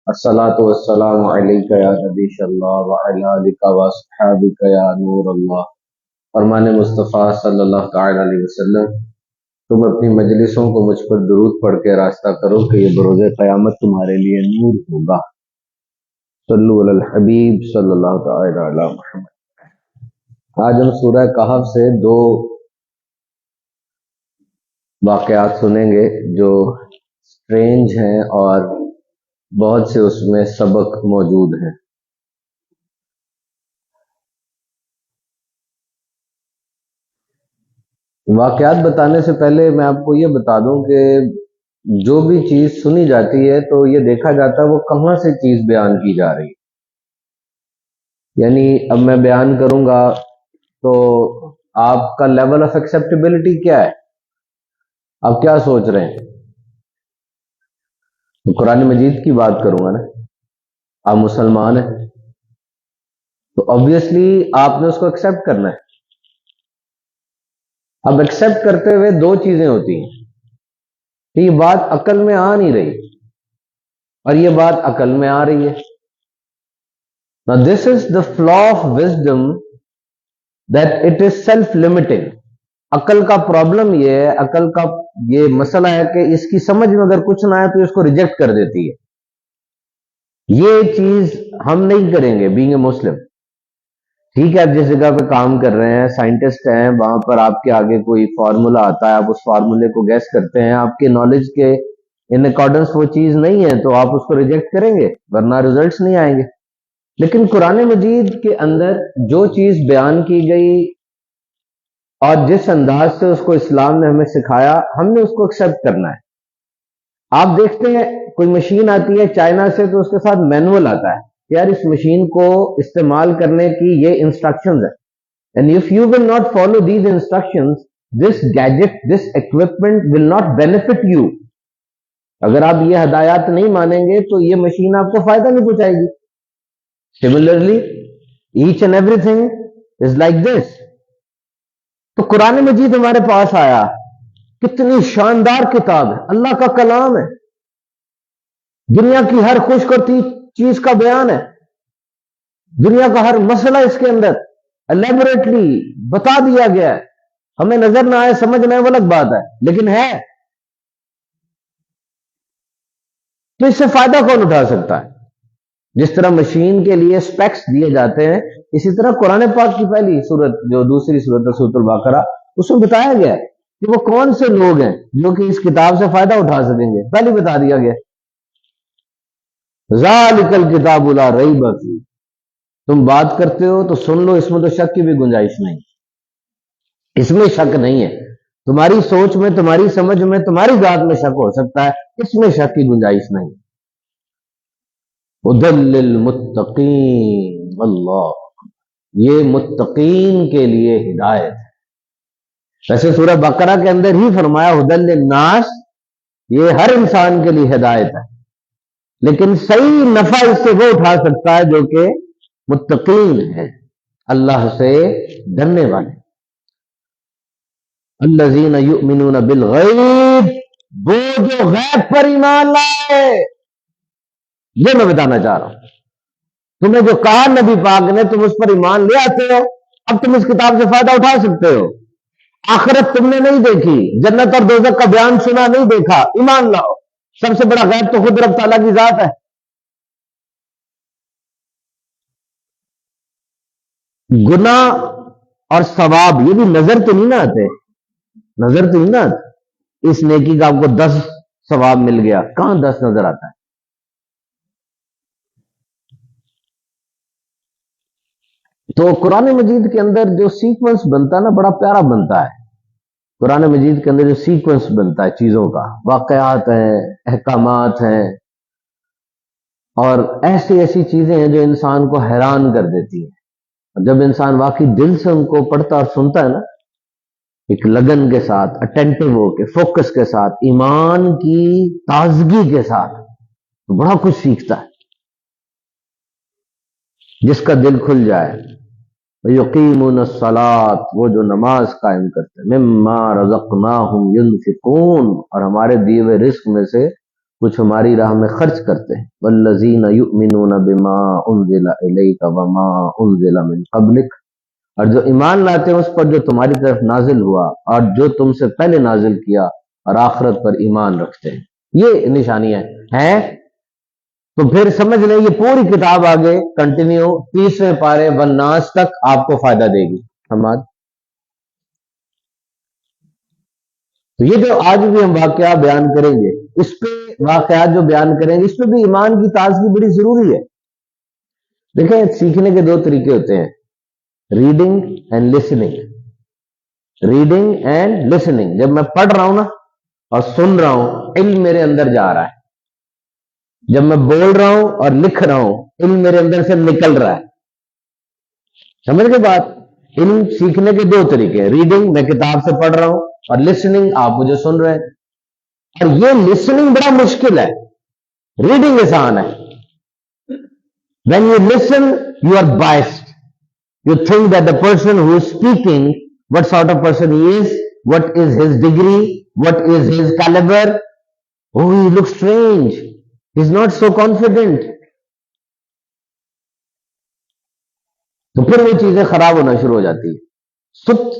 الصلاۃ والسلام علیک یا نبی اللہ وعلی آلک واصحابک یا نور اللہ۔ فرمان مصطفیٰ صلی اللہ تعالی علیہ وسلم، تم اپنی مجلسوں کو مجھ پر درود پڑھ کے راستہ کرو کہ یہ بروز قیامت تمہارے لیے نور ہوگا۔ صلو علی الحبیب صلی اللہ تعالی علی محمد۔ آج ہم سورہ کہف سے دو واقعات سنیں گے جو سٹرینج ہیں اور بہت سے اس میں سبق موجود ہیں۔ واقعات بتانے سے پہلے میں آپ کو یہ بتا دوں کہ جو بھی چیز سنی جاتی ہے تو یہ دیکھا جاتا ہے وہ کہاں سے چیز بیان کی جا رہی ہے۔ یعنی اب میں بیان کروں گا تو آپ کا لیول آف ایکسیپٹیبلٹی کیا ہے، آپ کیا سوچ رہے ہیں؟ قرآن مجید کی بات کروں گا نا، آپ مسلمان ہیں تو obviously آپ نے اس کو ایکسیپٹ کرنا ہے۔ اب ایکسیپٹ کرتے ہوئے دو چیزیں ہوتی ہیں کہ یہ بات عقل میں آ نہیں رہی اور یہ بات عقل میں آ رہی ہے۔ Now this is the flaw of wisdom, that it is self-limiting۔ عقل کا پرابلم یہ ہے، عقل کا یہ مسئلہ ہے کہ اس کی سمجھ میں اگر کچھ نہ آئے تو اس کو ریجیکٹ کر دیتی ہے۔ یہ چیز ہم نہیں کریں گے بینگ اے مسلم۔ ٹھیک ہے، آپ جس جگہ پہ کام کر رہے ہیں، سائنٹسٹ ہیں، وہاں پر آپ کے آگے کوئی فارمولا آتا ہے، آپ اس فارمولے کو گیس کرتے ہیں، آپ کے نالج کے ان اکارڈنس وہ چیز نہیں ہے تو آپ اس کو ریجیکٹ کریں گے، ورنہ ریزلٹس نہیں آئیں گے۔ لیکن قرآن مجید کے اندر جو چیز بیان کی گئی اور جس انداز سے اس کو اسلام نے ہمیں سکھایا، ہم نے اس کو ایکسیپٹ کرنا ہے۔ آپ دیکھتے ہیں کوئی مشین آتی ہے چائنا سے تو اس کے ساتھ مینول آتا ہے، یار اس مشین کو استعمال کرنے کی یہ انسٹرکشنز ہیں، and if you will not follow these instructions, this gadget, this equipment will not benefit you۔ اگر آپ یہ ہدایات نہیں مانیں گے تو یہ مشین آپ کو فائدہ نہیں پہنچائے گی۔ Similarly, each and everything is like this۔ تو قرآن مجید ہمارے پاس آیا، کتنی شاندار کتاب ہے، اللہ کا کلام ہے، دنیا کی ہر خوش کرتی چیز کا بیان ہے، دنیا کا ہر مسئلہ اس کے اندر الیبوریٹلی بتا دیا گیا ہے۔ ہمیں نظر نہ آئے، سمجھ نہ آئے وہ الگ بات ہے، لیکن ہے۔ تو اس سے فائدہ کون اٹھا سکتا ہے؟ جس طرح مشین کے لیے سپیکس دیے جاتے ہیں، اسی طرح قرآن پاک کی پہلی سورت جو دوسری سورت ہے سورۃ البقرہ، اس میں بتایا گیا ہے کہ وہ کون سے لوگ ہیں جو کہ اس کتاب سے فائدہ اٹھا سکیں گے۔ پہلے بتا دیا گیا، ذالک الکتاب لا ریب فیہ۔ تم بات کرتے ہو تو سن لو، اس میں تو شک کی بھی گنجائش نہیں، اس میں شک نہیں ہے۔ تمہاری سوچ میں، تمہاری سمجھ میں، تمہاری ذات میں شک ہو سکتا ہے، اس میں شک کی گنجائش نہیں۔ ہدی للمتقین، اللہ، یہ متقین کے لیے ہدایت ہے۔ ویسے سورہ بقرہ کے اندر ہی فرمایا ہدی للناس، یہ ہر انسان کے لیے ہدایت ہے، لیکن صحیح نفع اس سے وہ اٹھا سکتا ہے جو کہ متقین ہے، اللہ سے ڈرنے والے۔ الذین یؤمنون بالغیب، وہ جو غیب پر ایمان لائے، یہ میں بتانا چاہ رہا ہوں۔ تمہیں جو کہا نبی پاک نے، تم اس پر ایمان لے آتے ہو، اب تم اس کتاب سے فائدہ اٹھا سکتے ہو۔ آخرت تم نے نہیں دیکھی، جنت اور دوزخ کا بیان سنا نہیں دیکھا، ایمان لاؤ۔ سب سے بڑا غیب تو خود رب تعالیٰ کی ذات ہے۔ گناہ اور ثواب یہ بھی نظر تو نہیں نہ آتے، نظر تو نہیں نہ آتے۔ اس نیکی کا آپ کو 10 ثواب مل گیا، کہاں 10 نظر آتا ہے؟ تو قرآن مجید کے اندر جو سیکوینس بنتا ہے نا، بڑا پیارا بنتا ہے۔ قرآن مجید کے اندر جو سیکوینس بنتا ہے چیزوں کا، واقعات ہیں، احکامات ہیں، اور ایسی ایسی چیزیں ہیں جو انسان کو حیران کر دیتی ہیں۔ جب انسان واقعی دل سے ان کو پڑھتا اور سنتا ہے نا، ایک لگن کے ساتھ، اٹینٹو ہو کے، فوکس کے ساتھ، ایمان کی تازگی کے ساتھ، تو بڑا کچھ سیکھتا ہے۔ جس کا دل کھل جائے، یقیمون الصلاۃ، وہ جو نماز قائم کرتے ہیں، مما رزقناہم ینفقون، اور ہمارے دیے ہوئے رزق میں سے کچھ ہماری راہ میں خرچ کرتے ہیں. والذین یؤمنون بما انزل الیک وما انزل من قبلک، اور جو ایمان لاتے ہیں اس پر جو تمہاری طرف نازل ہوا اور جو تم سے پہلے نازل کیا، اور آخرت پر ایمان رکھتے ہیں. یہ نشانیاں ہیں. تو پھر سمجھ لیں یہ پوری کتاب آگے کنٹینیو 30ویں پارے والناس تک آپ کو فائدہ دے گی. حماد، تو یہ جو آج بھی ہم واقعہ بیان کریں گے، اس پہ واقعات جو بیان کریں گے اس پہ بھی ایمان کی تازگی بڑی ضروری ہے. دیکھیں سیکھنے کے دو طریقے ہوتے ہیں، reading and listening. Reading and listening, جب میں پڑھ رہا ہوں نا اور سن رہا ہوں، علم میرے اندر جا رہا ہے. جب میں بول رہا ہوں اور لکھ رہا ہوں، علم میرے اندر سے نکل رہا ہے. سمجھ کے بات؟ علم سیکھنے کے دو طریقے ہیں، ریڈنگ میں کتاب سے پڑھ رہا ہوں، اور لسننگ آپ مجھے سن رہے ہیں. اور یہ لسننگ بڑا مشکل ہے، ریڈنگ آسان ہے. When you listen, you are biased. You think that the person who is speaking, what sort of person he is, what is his degree, what is his caliber. Oh, he looks strange. He's not so confident. تو پھر وہ چیزیں خراب ہونا شروع ہو جاتی ہے.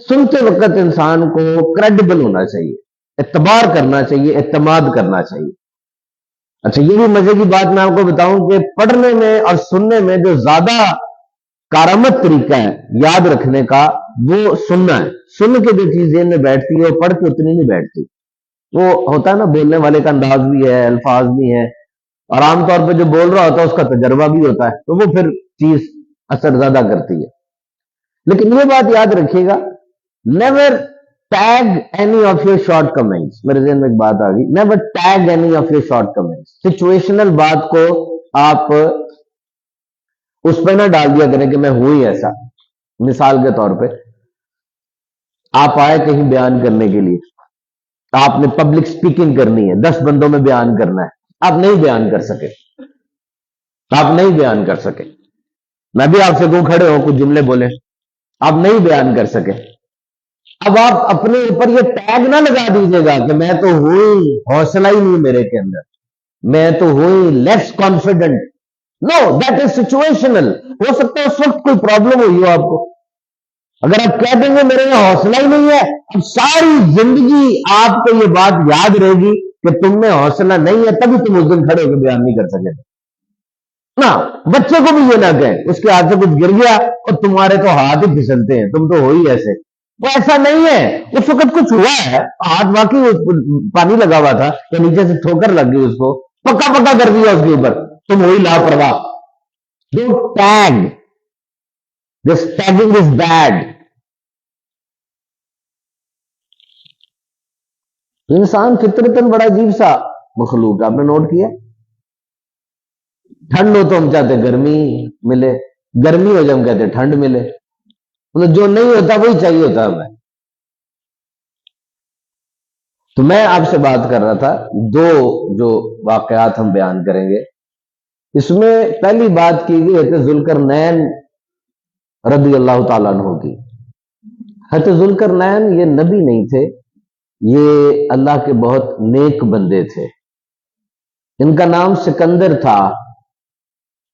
سنتے وقت انسان کو کریڈیبل ہونا چاہیے، اعتبار کرنا چاہیے، اعتماد کرنا چاہیے. اچھا یہ بھی مزے کی بات میں آپ کو بتاؤں کہ پڑھنے میں اور سننے میں جو زیادہ کارآمد طریقہ ہے یاد رکھنے کا، وہ سننا ہے. سن کے جو چیز ذہن میں بیٹھتی ہے وہ پڑھ کے اتنی نہیں بیٹھتی. وہ ہوتا ہے نا، بولنے والے کا انداز بھی ہے، الفاظ بھی ہیں، اور عام طور پہ جو بول رہا ہوتا ہے اس کا تجربہ بھی ہوتا ہے، تو وہ پھر چیز اثر زیادہ کرتی ہے. لیکن یہ بات یاد رکھیے گا، never tag any of your short comments. میرے ذہن میں ایک بات آ گئی، never tag any of your short comments. Situational بات کو آپ اس پہ نہ ڈال دیا کریں کہ میں ہوں ہی ایسا. مثال کے طور پہ آپ آئے کہیں بیان کرنے کے لیے، آپ نے پبلک سپیکنگ کرنی ہے، 10 بندوں میں بیان کرنا ہے، آپ نہیں بیان کر سکے. آپ نہیں بیان کر سکے. میں بھی آپ سے کہوں کھڑے ہو کچھ جملے بولے، آپ نہیں بیان کر سکے. اب آپ اپنے اوپر یہ ٹیگ نہ لگا دیجیے گا کہ میں تو ہوں، حوصلہ ہی نہیں میرے کے اندر، میں تو ہوں less confident. No, that is situational. ہو سکتا ہے اس وقت کوئی پرابلم ہوئی ہو آپ کو. اگر آپ کہہ دیں گے میرے یہاں حوصلہ ہی نہیں ہے، اب ساری زندگی آپ کو یہ بات یاد رہے گی کہ تم میں حوصلہ نہیں ہے، تبھی تم اس دن کھڑے ہو کے بیان نہیں کر سکے نا. بچے کو بھی یہ نہ کہیں اس کے ہاتھ سے کچھ گر گیا اور تمہارے تو ہاتھ ہی پھسلتے ہیں، تم تو ہو ہی ایسے. وہ ایسا نہیں ہے، اس وقت کچھ ہوا ہے، ہاتھ واقعی پانی لگا ہوا تھا یا نیچے سے ٹھوکر لگ گئی، اس کو پکا پکا کر دیا اس کے اوپر، تم وہی لاپرواہ. Don't tag. This tagging is bad. انسان فطرتاً بڑا عجیب سا مخلوق، آپ نے نوٹ کیا؟ ٹھنڈ ہو تو ہم چاہتے گرمی ملے، گرمی ہو جب ہم کہتے ٹھنڈ ملے. مطلب جو نہیں ہوتا وہی چاہیے ہوتا ہمیں. تو میں آپ سے بات کر رہا تھا، دو جو واقعات ہم بیان کریں گے، اس میں پہلی بات کی گئی حضرت ذوالقرنین رضی اللہ تعالیٰ عنہ کی. حضرت ذوالقرنین یہ نبی نہیں تھے، یہ اللہ کے بہت نیک بندے تھے. ان کا نام سکندر تھا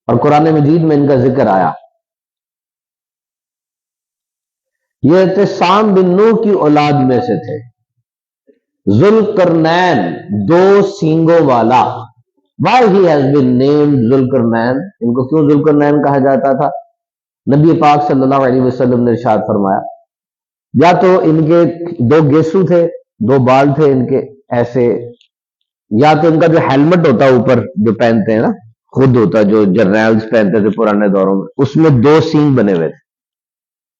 اور قرآن مجید میں ان کا ذکر آیا. یہ حضرت سام بن نوح کی اولاد میں سے تھے. ذوالقرنین، 2 سینگوں والا. Why he has been named Zulqarnain? ان کو کیوں ذوالقرنین کہا جاتا تھا؟ نبی پاک صلی اللہ علیہ وسلم نے ارشاد فرمایا، یا تو ان کے 2 گیسو تھے، 2 بال تھے ان کے ایسے، یا تو ان کا جو ہیلمٹ ہوتا اوپر جو پہنتے ہیں نا، خود ہوتا جو جرنیلز پہنتے تھے پرانے دوروں میں، اس میں 2 سینگ بنے ہوئے تھے.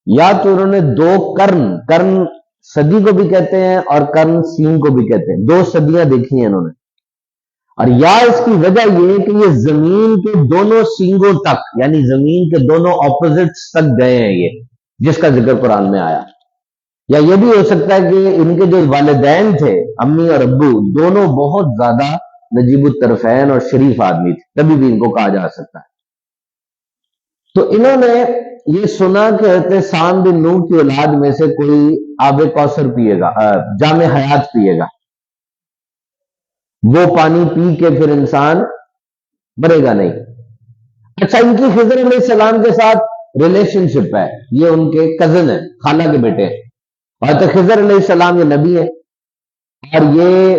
یا تو انہوں نے 2 کرن صدی کو بھی کہتے ہیں اور کرن سینگ کو بھی کہتے ہیں، 2 صدیاں دیکھی ہیں انہوں نے. اور یا اس کی وجہ یہ کہ یہ زمین کے دونوں سینگوں تک، یعنی زمین کے دونوں اپوزٹس تک گئے ہیں، یہ جس کا ذکر قرآن میں آیا. یا یہ بھی ہو سکتا ہے کہ ان کے جو والدین تھے، امی اور ابو، دونوں بہت زیادہ نجیب الطرفین اور شریف آدمی تھے، تبھی بھی ان کو کہا جا سکتا ہے. تو انہوں نے یہ سنا کہ حضرت سام بن نوح کی اولاد میں سے کوئی آب کوثر پیے گا، جام حیات پیے گا. وہ پانی پی کے پھر انسان مرے گا نہیں۔ اچھا، ان کی خضر علیہ السلام کے ساتھ ریلیشن شپ ہے، یہ ان کے کزن ہیں، خالہ کے بیٹے ہیں، اور تو خضر علیہ السلام یہ نبی ہے، اور یہ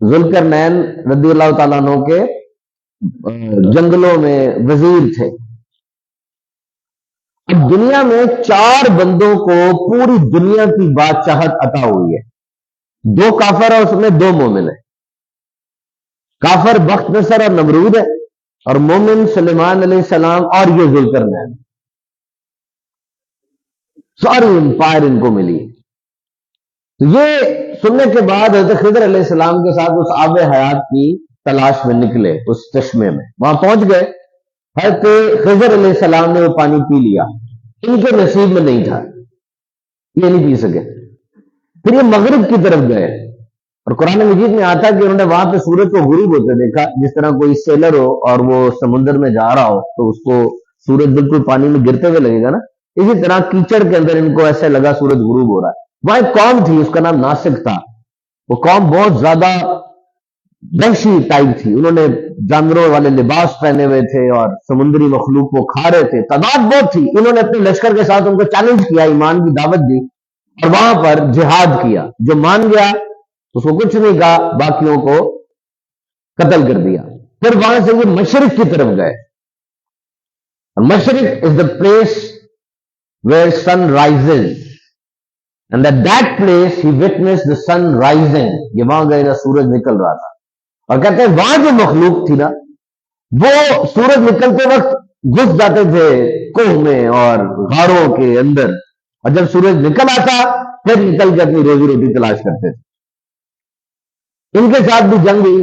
ذوالقرنین رضی اللہ تعالیٰ عنہ کے جنگلوں میں وزیر تھے۔ اب دنیا میں 4 بندوں کو پوری دنیا کی بادشاہت عطا ہوئی ہے، 2 کافر اور اس میں 2 مومن ہیں۔ کافر بخت نصر اور نمرود ہے، اور مومن سلیمان علیہ السلام اور یہ ذوالقرنین، ساری امپائر ان کو ملی۔ تو یہ سننے کے بعد حضرت خضر علیہ السلام کے ساتھ اس آب حیات کی تلاش میں نکلے، اس چشمے میں وہاں پہنچ گئے۔ حضرت خضر علیہ السلام نے وہ پانی پی لیا، ان کے نصیب میں نہیں تھا، یہ نہیں پی سکے۔ پھر یہ مغرب کی طرف گئے، اور قرآن مجید میں آتا ہے کہ انہوں نے وہاں پہ سورج کو غروب ہوتے دیکھا، جس طرح کوئی سیلر ہو اور وہ سمندر میں جا رہا ہو تو اس کو سورج بالکل پانی میں گرتے ہوئے لگے گا نا، اسی طرح کیچڑ کے اندر ان کو ایسے لگا سورج غروب ہو رہا ہے۔ وہاں ایک قوم تھی، اس کا نام ناسک تھا، وہ قوم بہت زیادہ وحشی ٹائپ تھی، انہوں نے جانوروں والے لباس پہنے ہوئے تھے اور سمندری مخلوق کو کھا رہے تھے، تعداد بہت تھی۔ انہوں نے اپنے لشکر کے ساتھ ان کو چیلنج کیا، ایمان کی دعوت دی اور وہاں پر جہاد کیا، جو مان گیا اس کو کچھ نہیں کہا، باقیوں کو قتل کر دیا۔ پھر وہاں سے یہ مشرق کی طرف گئے، مشرق is the place where sun rises, and at that place he witness the sun rising, یہ وہاں گئے نا سورج نکل رہا تھا، اور کہتے ہیں وہاں جو مخلوق تھی نا وہ سورج نکلتے وقت گھس جاتے تھے کوہ میں اور غاروں کے اندر، اور جب سورج نکل آتا پھر نکل کے اپنی روزی روٹی تلاش کرتے تھے۔ ان کے ساتھ بھی جنگ ہوئی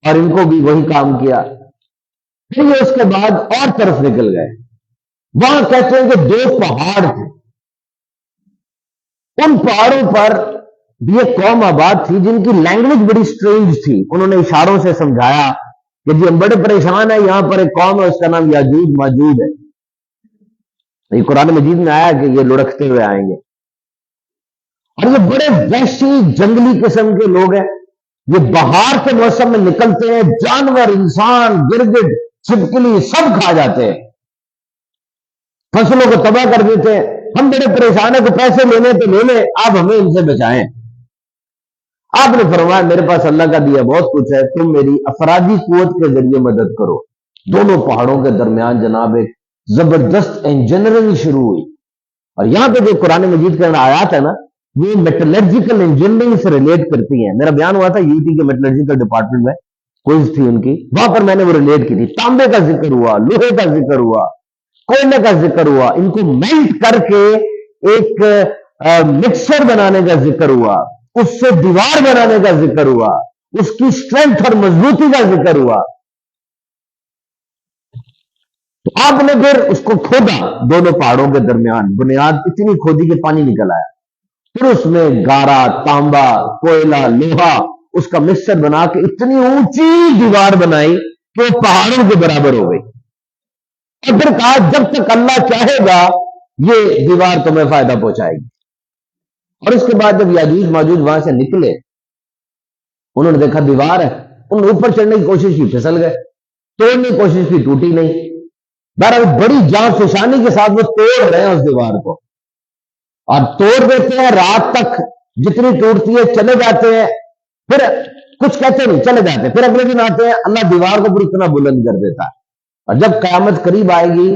اور ان کو بھی وہی کام کیا۔ پھر یہ اس کے بعد اور طرف نکل گئے، وہاں کہتے ہیں کہ 2 پہاڑ تھے، ان پہاڑوں پر بھی ایک قوم آباد تھی جن کی لینگویج بڑی سٹرینج تھی۔ انہوں نے اشاروں سے سمجھایا کہ جی ہم بڑے پریشان ہیں، یہاں پر ایک قوم ہے اس کا نام یاجوج ماجوج ہے، یہ قرآن مجید میں آیا کہ یہ لڑکتے ہوئے آئیں گے، اور یہ بڑے وحشی جنگلی قسم کے لوگ ہیں، یہ بہار کے موسم میں نکلتے ہیں، جانور، انسان، گرگٹ، چھپکلی سب کھا جاتے ہیں، فصلوں کو تباہ کر دیتے ہیں۔ ہم بڑے پریشان ہیں کہ پیسے لینے تو لے لیں، آپ ہمیں ان سے بچائیں۔ آپ نے فرمایا میرے پاس اللہ کا دیا بہت کچھ ہے، تم میری افرادی قوت کے ذریعے مدد کرو۔ دونوں پہاڑوں کے درمیان جناب ایک زبردست انجینئرنگ شروع ہوئی، اور یہاں پہ جو قرآن مجید کے آیات ہے نا وہ میٹلرجیکل انجینئرنگ سے ریلیٹ کرتی ہیں۔ میرا بیان ہوا تھا یو ٹی کے میٹلرجیکل ڈپارٹمنٹ میں، کوئز تھی ان کی، وہاں پر میں نے وہ ریلیٹ کی تھی۔ تانبے کا ذکر ہوا، لوہے کا ذکر ہوا، کوئلے کا ذکر ہوا، ان کو میلٹ کر کے ایک مکسر بنانے کا ذکر ہوا، اس سے دیوار بنانے کا ذکر ہوا، اس کی اسٹرینتھ اور مضبوطی کا ذکر ہوا۔ تو آپ نے پھر اس کو کھودا، دونوں پہاڑوں کے درمیان بنیاد اتنی کھودی کہ پانی نکل آیا، پھر اس میں گارا، تانبا، کوئلہ، لوہا، اس کا مکسچر بنا کے اتنی اونچی دیوار بنائی کہ وہ پہاڑوں کے برابر ہو گئی، اور پھر کہا جب تک اللہ چاہے گا یہ دیوار تمہیں فائدہ پہنچائے گی۔ اور اس کے بعد جب یاجوج ماجوج وہاں سے نکلے، انہوں نے دیکھا دیوار ہے، انہوں نے اوپر چڑھنے کی کوشش کی، پھسل گئے، توڑنے کی کوشش کی، ٹوٹی نہیں۔ بہرحال بڑی جان فشانی کے ساتھ وہ توڑ رہے ہیں اس دیوار کو، اور توڑ دیتے ہیں، رات تک جتنی ٹوٹتی ہے چلے جاتے ہیں، پھر کچھ کہتے نہیں چلے جاتے ہیں، پھر اگلے دن آتے ہیں، اللہ دیوار کو پھر اتنا بلند کر دیتا ہے، اور جب قیامت قریب آئے گی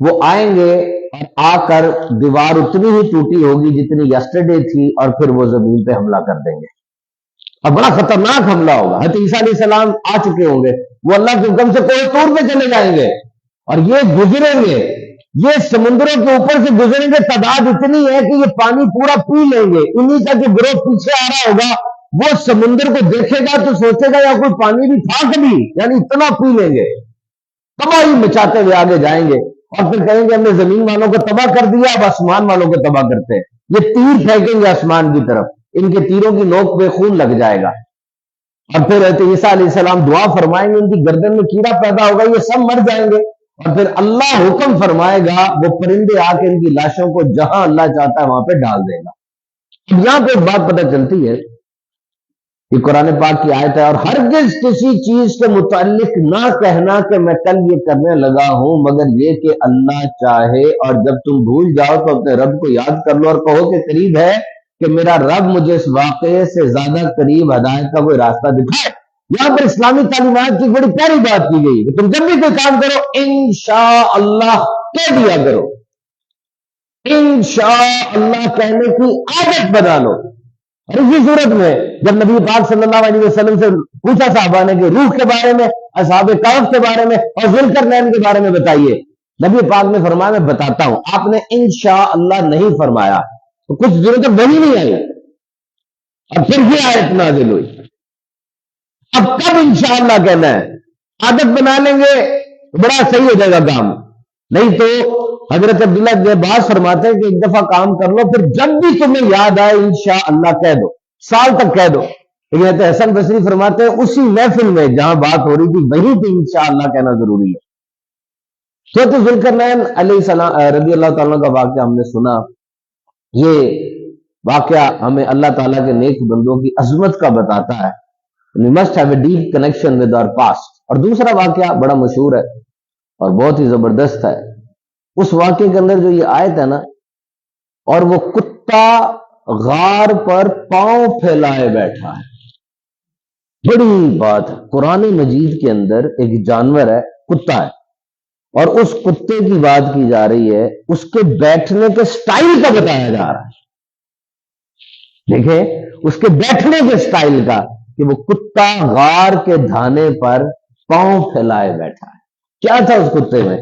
وہ آئیں گے اور آ کر دیوار اتنی ہی ٹوٹی ہوگی جتنی یسٹرڈے تھی، اور پھر وہ زمین پہ حملہ کر دیں گے، اور بڑا خطرناک حملہ ہوگا۔ حضرت عیسیٰ علیہ السلام آ چکے ہوں گے، وہ اللہ کے حکم سے کوئی طور پہ چلے جائیں گے، اور یہ گزریں گے، یہ سمندروں کے اوپر سے گزریں گے، تعداد اتنی ہے کہ یہ پانی پورا پی لیں گے۔ انہی کا جو گروہ پیچھے آ رہا ہوگا وہ سمندر کو دیکھے گا تو سوچے گا یا کوئی پانی بھی تھا کبھی، یعنی اتنا پی لیں گے، تباہی مچاتے ہوئے آگے جائیں گے، اور پھر کہیں گے ہم نے زمین والوں کو تباہ کر دیا، اب آسمان والوں کو تباہ کرتے ہیں۔ یہ تیر پھینکیں گے آسمان کی طرف، ان کے تیروں کی نوک پہ خون لگ جائے گا، اور پھر حضرت عیسیٰ علیہ السلام دعا فرمائیں گے، ان کی گردن میں کیڑا پیدا ہوگا، یہ سب مر جائیں گے، اور پھر اللہ حکم فرمائے گا، وہ پرندے آ کے ان کی لاشوں کو جہاں اللہ چاہتا ہے وہاں پہ ڈال دے گا۔ یہاں پہ ایک بات پتہ چلتی ہے یہ قرآن پاک کی آیت ہے. اور ہرگز کسی چیز کے متعلق نہ کہنا کہ میں کل یہ کرنے لگا ہوں مگر یہ کہ اللہ چاہے, اور جب تم بھول جاؤ تو اپنے رب کو یاد کر لو اور کہو کہ قریب ہے کہ میرا رب مجھے اس واقعے سے زیادہ قریب ہدایت کا کوئی راستہ دکھائے. یہاں پر اسلامی تعلیمات کی بڑی پیاری بات کی گئی کہ تم جب بھی کوئی کام کرو انشاءاللہ کہہ دیا کرو, انشاءاللہ کہنے کی عادت بنا لو. اور اسی صورت میں جب نبی پاک صلی اللہ علیہ وسلم سے پوچھا صحابہ نے کہ روح کے بارے میں, اصحاب کہف کے بارے میں اور ذوالقرنین کے بارے میں بتائیے, نبی پاک نے فرمایا میں بتاتا ہوں. آپ نے انشاءاللہ نہیں فرمایا تو کچھ ضرورت بنی نہیں آئی, اور پھر یہ آیت نازل ہوئی. اب کب انشاءاللہ کہنا ہے, عادت بنا لیں گے تو بڑا صحیح ہو جائے گا کام, نہیں تو حضرت عبداللہ بن عباس فرماتے ہیں کہ ایک دفعہ کام کر لو پھر جب بھی تمہیں یاد آئے انشاءاللہ کہہ دو, سال تک کہہ دو. لیکن حسن بصری فرماتے ہیں اسی محفل میں جہاں بات ہو رہی تھی وہیں پہ انشاءاللہ کہنا ضروری ہے. سورۃ ذوالقرنین علیہ السلام رضی اللہ تعالیٰ کا واقعہ ہم نے سنا. یہ واقعہ ہمیں اللہ تعالیٰ کے نیک بندوں کی عظمت کا بتاتا ہے. We must have a deep connection with our past. اور دوسرا واقعہ بڑا مشہور ہے اور بہت ہی زبردست ہے. اس واقعے کے اندر جو یہ آیت ہے نا, اور وہ کتا غار پر پاؤں پھیلائے بیٹھا ہے, بڑی بات ہے. قرآن مجید کے اندر ایک جانور ہے, کتا ہے, اور اس کتے کی بات کی جا رہی ہے, اس کے بیٹھنے کے سٹائل کا بتایا جا رہا ہے. دیکھیں اس کے بیٹھنے کے سٹائل کا کہ وہ کتا غار کے دھانے پر پاؤں پھیلائے بیٹھا ہے. کیا تھا اس کتے میں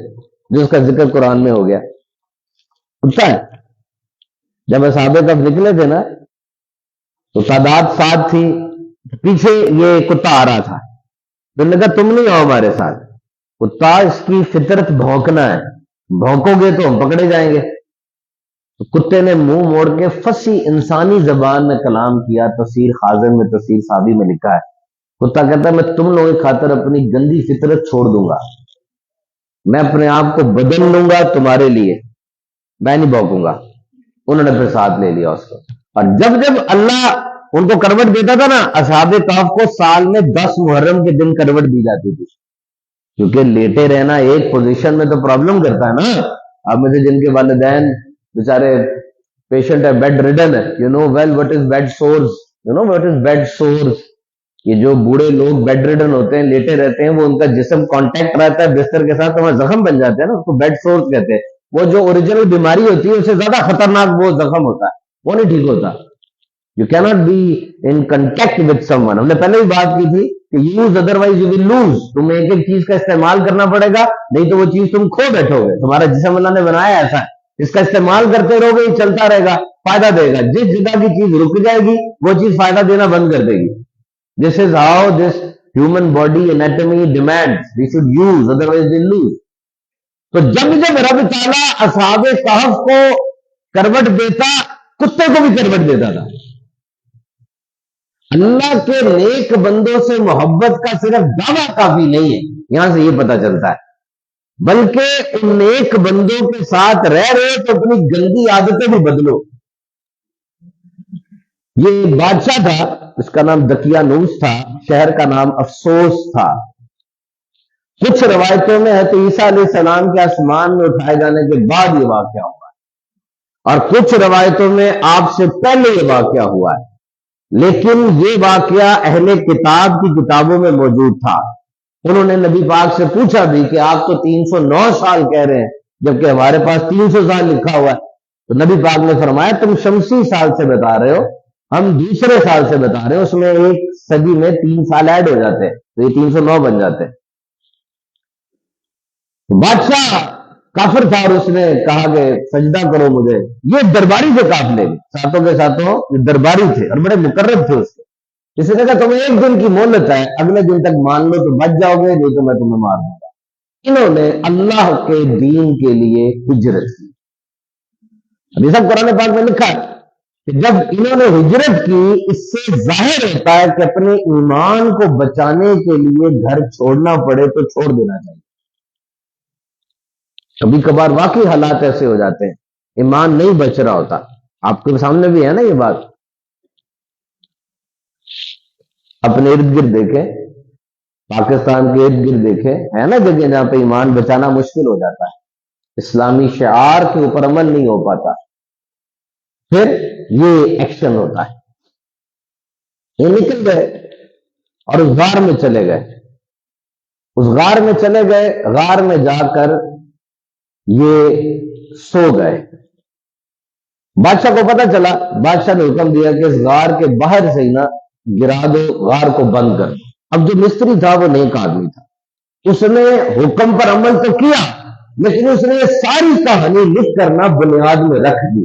جو اس کا ذکر قرآن میں ہو گیا؟ کتا ہے. جب اصحاب کہف نکلے تھے نا تو تعداد 7 تھی, پیچھے یہ کتا آ رہا تھا, تو نے کہا تم نہیں آؤ ہمارے ساتھ. کتا اس کی فطرت بھونکنا ہے, بھونکو گے تو ہم پکڑے جائیں گے. تو کتے نے منہ موڑ کے فصیح انسانی زبان میں کلام کیا. تفسیر خازن میں, تفسیر صابی میں لکھا ہے, کتا کہتا ہے میں تم لوگوں کی خاطر اپنی گندی فطرت چھوڑ دوں گا, میں اپنے آپ کو بدل لوں گا تمہارے لیے, میں نہیں بھونکوں گا. انہوں نے پھر ساتھ لے لیا اس کو. اور جب جب اللہ ان کو کروٹ دیتا تھا نا, اصحاب کہف کو سال میں 10 محرم کے دن کروٹ دی جاتی تھی, کیونکہ لیٹے رہنا ایک پوزیشن میں تو پرابلم کرتا ہے نا. اب مجھے جن کے والدین بیچارے پیشنٹ ہے, بیڈ ریڈن ہے, you know well what is bed sores, you know what is bed sores. یہ جو بوڑھے لوگ بیڈ ریڈن ہوتے ہیں, لیٹے رہتے ہیں, وہ ان کا جسم کانٹیکٹ رہتا ہے بستر کے ساتھ, تو وہاں زخم بن جاتے ہیں نا, اس کو بیڈ سورز کہتے ہیں. وہ جو اوریجنل بیماری ہوتی ہے اس سے زیادہ خطرناک وہ زخم ہوتا ہے, وہ نہیں ٹھیک ہوتا. یو کی not be in contact with someone. ہم نے پہلے بھی بات کی تھی کہ use otherwise you will lose. تمہیں ایک ایک چیز کا استعمال کرنا پڑے گا, نہیں تو وہ چیز تم کھو بیٹھو گے. تمہارا جسم اللہ نے بنایا ایسا ہے, اس کا استعمال کرتے رہو گے, یہ چلتا رہے گا, فائدہ دے گا. جس جگہ کی چیز رک جائے گی وہ چیز فائدہ دینا بند کر دے گی. This is how this human body anatomy demands. We should use otherwise we lose. تو جب جب رب تعالیٰ اصحاب کہف کو کروٹ دیتا, کتے کو بھی کروٹ دیتا تھا. اللہ کے نیک بندوں سے محبت کا صرف دعویٰ کافی نہیں ہے, یہاں سے یہ پتہ چلتا ہے, بلکہ ان نیک بندوں کے ساتھ رہ رہے تو اپنی گندی عادتیں بھی بدلو. یہ بادشاہ تھا, اس کا نام دقیانوس تھا, شہر کا نام افسوس تھا. کچھ روایتوں میں ہے تو عیسیٰ علیہ السلام کے آسمان میں اٹھائے جانے کے بعد یہ واقعہ ہوا ہے, اور کچھ روایتوں میں آپ سے پہلے یہ واقعہ ہوا ہے. لیکن یہ واقعہ اہل کتاب کی کتابوں میں موجود تھا. انہوں نے نبی پاک سے پوچھا بھی کہ آپ تو 309 سال کہہ رہے ہیں جبکہ ہمارے پاس 300 سال لکھا ہوا ہے. تو نبی پاک نے فرمایا تم شمسی سال سے بتا رہے ہو, ہم دوسرے سال سے بتا رہے ہیں, اس میں ایک صدی میں 3 سال ایڈ ہو جاتے ہیں تو یہ 309 بن جاتے ہیں. بادشاہ کافر تھا اور اس نے کہا کہ سجدہ کرو مجھے. یہ درباری سے قافلے ساتھوں کے ساتھوں یہ درباری تھے اور بڑے مقرب تھے اس کے. اس نے کہا تمہیں 1 دن کی مہلت ہے, اگلے دن تک مان لو تو بچ جاؤ گے, نہیں تو میں تمہیں مار دوں گا. انہوں نے اللہ کے دین کے لیے ہجرت کی. ابھی سب قرآن پاک میں لکھا ہے کہ جب انہوں نے ہجرت کی, اس سے ظاہر ہوتا ہے کہ اپنے ایمان کو بچانے کے لیے گھر چھوڑنا پڑے تو چھوڑ دینا چاہیے. کبھی کبھار واقعی حالات ایسے ہو جاتے ہیں, ایمان نہیں بچ رہا ہوتا. آپ کے سامنے بھی ہے نا یہ بات. اپنے ارد گرد دیکھیں، پاکستان کے ارد گرد دیکھیں، ہے نا جگہ جہاں پہ ایمان بچانا مشکل ہو جاتا ہے، اسلامی شعار کے اوپر عمل نہیں ہو پاتا، پھر یہ ایکشن ہوتا ہے. یہ نکل گئے اور اس غار میں چلے گئے، اس غار میں چلے گئے، غار میں جا کر یہ سو گئے. بادشاہ کو پتا چلا، بادشاہ نے حکم دیا کہ اس غار کے باہر سے ہی نا گرا دو، غار کو بند کر دو. اب جو مستری تھا وہ نیک آدمی تھا، اس نے حکم پر عمل تو کیا، لیکن اس نے یہ ساری کہانی لکھ کر نا بنیاد میں رکھ دی،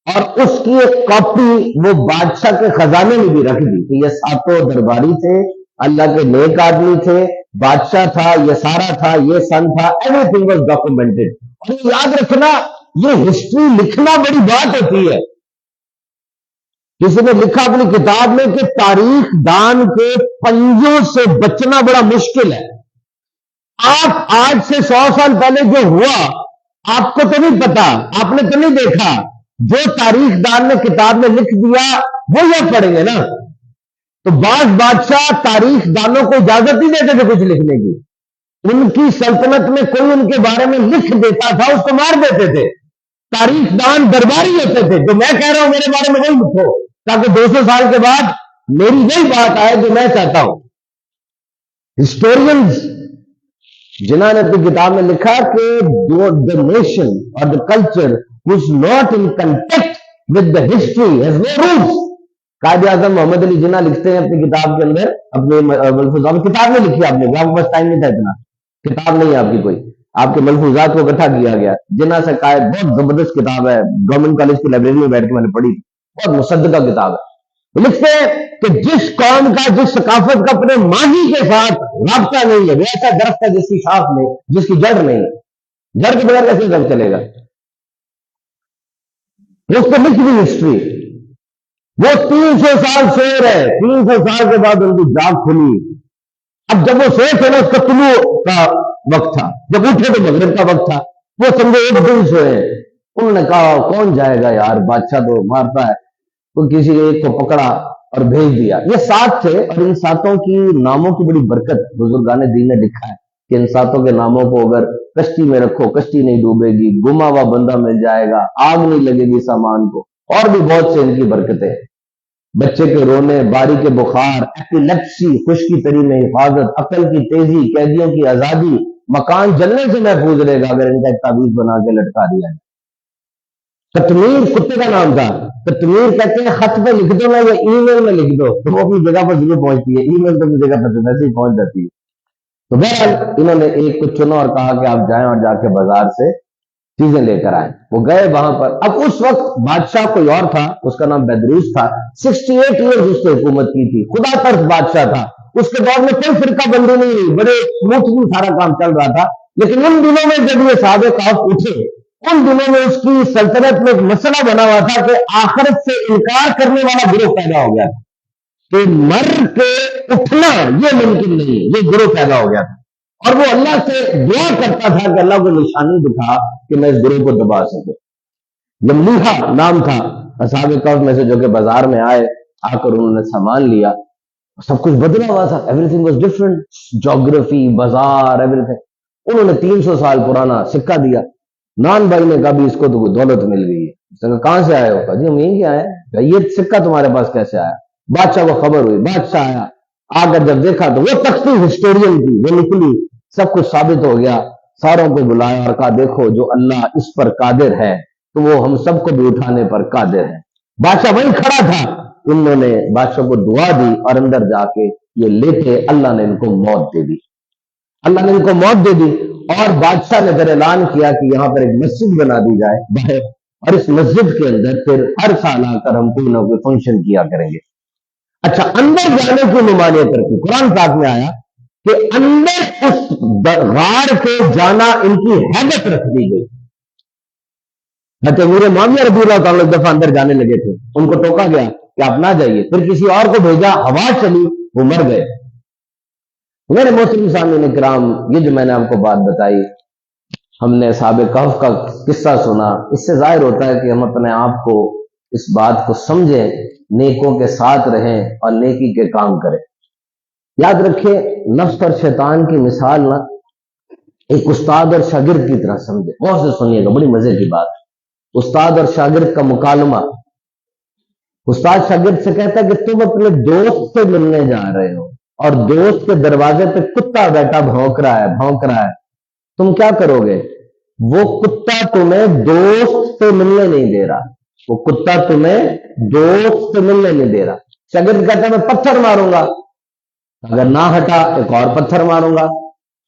اور اس کی ایک کاپی وہ بادشاہ کے خزانے میں بھی رکھ دی کہ یہ ساتوں درباری تھے، اللہ کے نیک آدمی تھے، بادشاہ تھا، یہ سارا تھا، یہ سن تھا، ایوری تھنگ واز ڈاکومنٹڈ. اور یاد رکھنا، یہ ہسٹری لکھنا بڑی بات ہوتی ہے. کسی نے لکھا اپنی کتاب میں کہ تاریخ دان کے پنجوں سے بچنا بڑا مشکل ہے. آپ آج سے 100 سال پہلے جو ہوا آپ کو تو نہیں پتا، آپ نے تو نہیں دیکھا، جو تاریخ دان نے کتاب میں لکھ دیا وہ یہ پڑھیں گے نا. تو بعض بادشاہ تاریخ دانوں کو اجازت نہیں دیتے تھے کچھ لکھنے کی، ان کی سلطنت میں کوئی ان کے بارے میں لکھ دیتا تھا اس کو مار دیتے تھے. تاریخ دان درباری ہوتے تھے، جو میں کہہ رہا ہوں میرے بارے میں وہی لکھو، تاکہ 200 سال کے بعد میری وہی بات آئے جو میں چاہتا ہوں. ہسٹورینز جنہوں نے اپنی کتاب میں لکھا کہ the nation or the culture was not in contact with the history has no rules. Quaid Azam محمد علی جناح لکھتے ہیں اپنی کتاب کے اندر، اپنے ملفوظات، کتاب نہیں لکھی آپ نے، آپ کے پاس ٹائم نہیں تھا اتنا، کتاب نہیں ہے آپ کی کوئی، آپ کے ملفوظات کو اکٹھا کیا گیا. جناح سے قائد بہت زبردست کتاب ہے، گورنمنٹ کالج کی لائبریری میں بیٹھ کے میں نے پڑھی، بہت مصدقہ کتاب ہے. لکھتے ہیں کہ جس قوم کا، جس ثقافت کا اپنے ماضی کے ساتھ رابطہ نہیں ہے، وہ ایسا درخت ہے جس کی شاخ نہیں، جس کی جڑ نہیں، جڑ کے بغیر کیسے درخت چلے گا. اس کو لکھ دی ہسٹری. وہ 300 سال سو رہے، 300 سال کے بعد ان کی جاگ کھلی. اب جب وہ سوئے تھے نا، اس کا طلوع کا وقت تھا، جب اٹھے تو مغرب کا وقت تھا. وہ سمجھے ایک دن سوئے. انہوں نے کہا کون جائے گا یار، بادشاہ تو مارتا ہے. تو کسی ایک کو پکڑا اور بھیج دیا. یہ 7 تھے، اور ان 7 کی ناموں کی بڑی برکت بزرگان دین نے لکھا ہے کہ ان 7 کے ناموں کو اگر کشتی میں رکھو، کشتی نہیں ڈوبے گی، گما ہوا بندہ مل جائے گا، آگ نہیں لگے گی سامان کو، اور بھی بہت سے ان کی برکتیں. بچے کے رونے، باری کے بخار، ایپیلیپسی، خشکی تری میں حفاظت، عقل کی تیزی، قیدیوں کی آزادی، مکان جلنے سے محفوظ رہے گا اگر ان کا ایک تعویذ بنا کے لٹکا دیا جائے. کتمیر کتے کا نام تھا. کتمیر کہتے ہیں خط پہ لکھ دو نا یا ای میل میں لکھ دو تو وہ اپنی جگہ پر ضرور پہنچتی ہے، ای میل تو اپنی جگہ پر ویسے ہی پہنچ جاتی ہے. تو بہرحال انہوں نے ایک کو چنا اور کہا کہ آپ جائیں اور جا کے بازار سے چیزیں لے کر آئیں. وہ گئے وہاں پر. اب اس وقت بادشاہ کوئی اور تھا، اس کا نام بیدروس تھا. 68 ایئرز اس نے حکومت کی تھی، خدا ترس بادشاہ تھا. اس کے دور میں کوئی فرقہ بندی نہیں ہوئی، بڑے سموتھلی سارا کام چل رہا تھا. لیکن ان دنوں میں جب یہ صحابہ کہف اٹھے، ان دنوں میں اس کی سلطنت میں ایک مسئلہ بنا ہوا تھا کہ آخرت سے انکار کرنے والا گروہ پیدا ہو گیا تھا، کہ مر کے اٹھنا یہ ممکن نہیں، یہ گروہ پیدا ہو گیا تھا. اور وہ اللہ سے دعا کرتا تھا کہ اللہ کو نشانی دکھا کہ میں اس گروہ کو دبا سکوں. لملیحہ نام تھا اصحاب کہف میں سے، جو کہ بازار میں آئے، آ کر انہوں نے سامان لیا. سب کچھ بدلا ہوا تھا، ایوری تھنگ واز ڈفرنٹ، جغرافی، بازار، ایوری تھنگ. انہوں نے 300 سال پرانا سکہ دیا. نان بھائی نے کہا بھی اس کو تو کوئی دولت مل گئی ہے. اس نے کہا کہاں سے آئے ہو؟ کہا جی ہم یہیں کے آئے ہیں. یہ سکہ تمہارے پاس کیسے آیا؟ بادشاہ کو خبر ہوئی، بادشاہ آیا، آ کر جب دیکھا تو وہ تختی ہسٹورین کی وہ نکلی، سب کچھ ثابت ہو گیا. ساروں کو بلایا اور کہا دیکھو جو اللہ اس پر قادر ہے تو وہ ہم سب کو بھی اٹھانے پر قادر ہے. بادشاہ وہیں کھڑا تھا. انہوں نے بادشاہ کو دعا دی اور اندر جا کے یہ لیٹے. اللہ نے ان کو موت دے دی، اللہ نے ان کو موت دے دی. اور بادشاہ نے پھر اعلان کیا کہ یہاں پر ایک مسجد بنا دی جائے باہر، اور اس مسجد کے اندر پھر ہر سال آ کر ہم کوئی نہ کوئی فنکشن کیا کریں گے. اچھا، اندر جانے کی ممانعت رکھی. قرآن پاک میں آیا کہ اندر اس غار کے جانا ان کی حیبت رکھ دی گئی. امیر معاویہ رضی اللہ تعالیٰ ایک دفعہ اندر جانے لگے تھے، ان کو ٹوکا گیا کہ آپ نہ جائیے. پھر کسی اور کو بھیجا، ہوا چلی، وہ مر گئے. میرے محترم سامعین کرام، یہ جو میں نے آپ کو بات بتائی، ہم نے اصحاب کہف کا قصہ سنا، اس سے ظاہر ہوتا ہے کہ ہم اپنے آپ کو اس بات کو سمجھیں، نیکوں کے ساتھ رہیں اور نیکی کے کام کریں. یاد رکھیں نفس اور شیطان کی مثال نا ایک استاد اور شاگرد کی طرح سمجھے، غور سے سنیے گا، بڑی مزے کی بات. استاد اور شاگرد کا مکالمہ. استاد شاگرد سے کہتا ہے کہ تم اپنے دوست سے ملنے جا رہے ہو اور دوست کے دروازے پہ کتا بیٹھا بھونک رہا ہے، تم کیا کرو گے؟ وہ کتا تمہیں دوست سے ملنے نہیں دے رہا، وہ کتا تمہیں دوست سے ملنے نہیں دے رہا. شاگرد کہتا ہے میں پتھر ماروں گا، اگر نہ ہٹا ایک اور پتھر ماروں گا،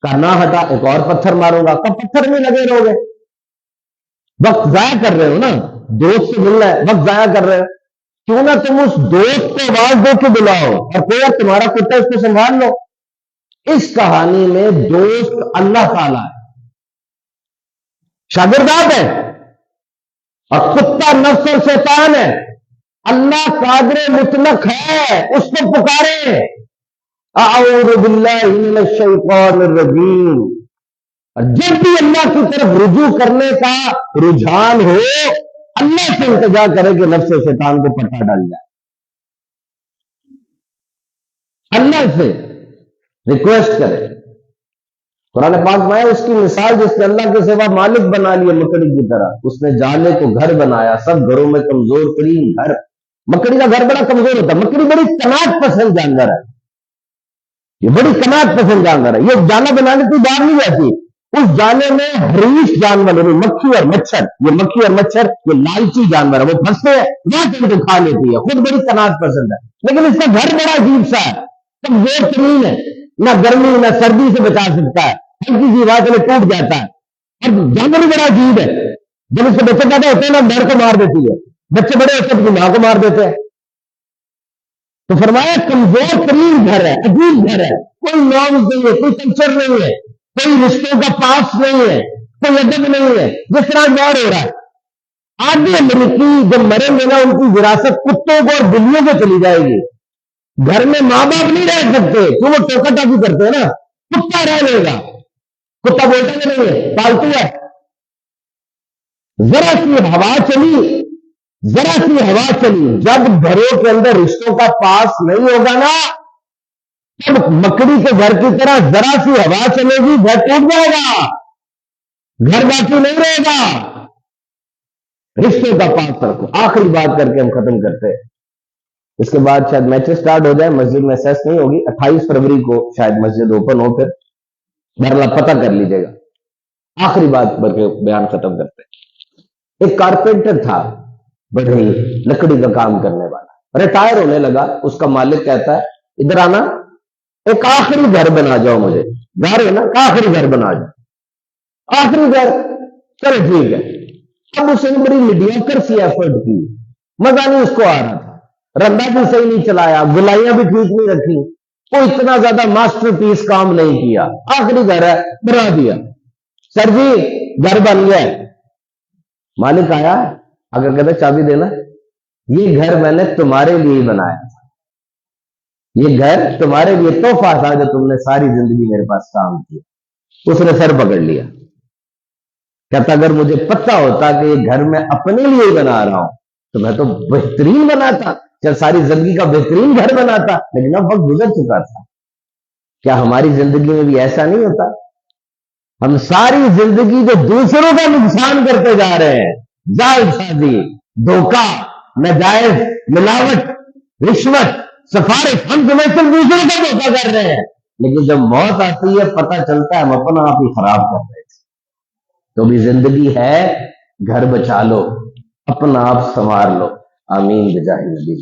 کہا نہ ہٹا ایک اور پتھر ماروں گا. کب پتھر میں لگے رہو گے؟ وقت ضائع کر رہے ہو نا، دوست سے ملنا ہے، وقت ضائع کر رہے ہو. کیوں نہ تم اس دوست کو آواز دے کے بلاؤ اور کوئی تمہارا کتا اس کو سنبھال لو. اس کہانی میں دوست اللہ تعالیٰ ہے، شاگرد آپ ہے، اور کتا نفس اور شیطان ہے. اللہ قادر مطلق ہے، اس کو پکارے اعوذ باللہ من الشیطان الرجیم. اور جب بھی اللہ کی طرف رجوع کرنے کا رجحان ہو، اللہ سے التجا کرے کہ نفس و شیطان کو پٹا ڈال جائے، اللہ سے ریکویسٹ کرے. قرآن پاک میں اس کی مثال جس نے اللہ کے سوا مالک بنا لیا مکڑی کی طرح، اس نے جالے کو گھر بنایا، سب گھروں میں کمزور ترین گھر. مکڑی کا گھر بڑا کمزور ہوتا ہے، مکڑی بڑی قناعت پسند جانور ہے، یہ بڑی قناعت پسند جانور ہے. یہ جالا بنانے کی باہر نہیں جاتی، اس جالے میں حریص جانور یعنی مکھی اور مچھر، یہ مکھی اور مچھر یہ لالچی جانور ہے، وہ پھنستے ہیں وہاں سے ان کو کھا لیتی ہے. خود بڑی قناعت پسند ہے، لیکن اس کا گھر بڑا عجیب سا ہے، کمزور ترین ہے، نہ گرمی نہ سردی سے بچا سکتا ہے، ہلکی سی بات میں ٹوٹ جاتا ہے. اور جانور بڑا عجیب ہے، جب اس کے بچے پیدا ہوتے ہیں نا مر کو مار دیتی ہے، بچے بڑے ہوتے ہیں ماں کو مار دیتے ہیں. تو فرمایا کمزور ترین گھر ہے، عجیب گھر ہے، کوئی نام نہیں ہے، کوئی کلچر نہیں ہے، کوئی رشتوں کا پاس نہیں ہے، کوئی ادب نہیں ہے. جس طرح دور ہو رہا ہے آدھی امریکی جب مریں گے نا ان کی وراثت کتوں کو اور بلیوں کو چلی جائے گی. گھر میں ماں باپ نہیں رہ سکتے کیوں وہ ٹوکا ٹاکی کرتے ہیں نا، کتا رہ لے گا، کتا بولتا نہیں ہے، پالتو ہے. ذرا سی ہوا چلی جب گھروں کے اندر رشتوں کا پاس نہیں ہوگا نا، تب مکڑی کے گھر کی طرح ذرا سی ہوا چلے گی گھر ٹوٹ جائے گا، گھر باقی نہیں رہے گا. رشتوں کا پاس رکھو. آخری بات کر کے ہم ختم کرتے ہیں، اس کے بعد شاید میچ سٹارٹ ہو جائے. مسجد میں سیس نہیں ہوگی، 28 فروری کو شاید مسجد اوپن ہو، پھر بہرحال پتہ کر لیجیے گا. آخری بات کر کے بیان ختم کرتے ہیں. ایک کارپینٹر تھا، بڑی لکڑی کا کام کرنے والا، ریٹائر ہونے لگا. اس کا مالک کہتا ہے ادھر آنا، ایک آخری گھر بنا جاؤ، مجھے گھر ہے نا، آخری گھر بنا جاؤ. آخری گھر، چلو ٹھیک ہے. اب اس نے بڑی میڈیوکر سی ایفرٹ کی، مزہ نہیں اس کو آ رہا تھا، رندا بھی صحیح نہیں چلایا، گلائیاں بھی ٹھیک نہیں رکھی، کوئی اتنا زیادہ ماسٹر پیس کام نہیں کیا. آخری گھر ہے، بنا دیا. سر جی گھر بن گیا. مالک آیا، اگر کہتے چابی دینا، یہ گھر میں نے تمہارے لیے بنایا تھا، یہ گھر تمہارے لیے تحفہ تھا جو تم نے ساری زندگی میرے پاس کام کیا. اس نے سر پکڑ لیا، کہتا اگر مجھے پتہ ہوتا کہ یہ گھر میں اپنے لیے بنا رہا ہوں تو میں تو بہترین بناتا، چل ساری زندگی کا بہترین گھر بناتا. لیکن اب وقت گزر چکا تھا. کیا ہماری زندگی میں بھی ایسا نہیں ہوتا؟ ہم ساری زندگی جو دوسروں کا نقصان کرتے جا رہے ہیں، جعل سازی، دھوکہ، ناجائز، ملاوٹ، رشوت، سفارش، ہم تمہیں صرف دوسروں کا دھوکہ کر رہے ہیں. لیکن جب موت آتی ہے پتہ چلتا ہے ہم اپنا آپ ہی خراب کر رہے تھے. تو بھی زندگی ہے، گھر بچا لو، اپنا آپ سنوار لو. آمین بجاہ نبی.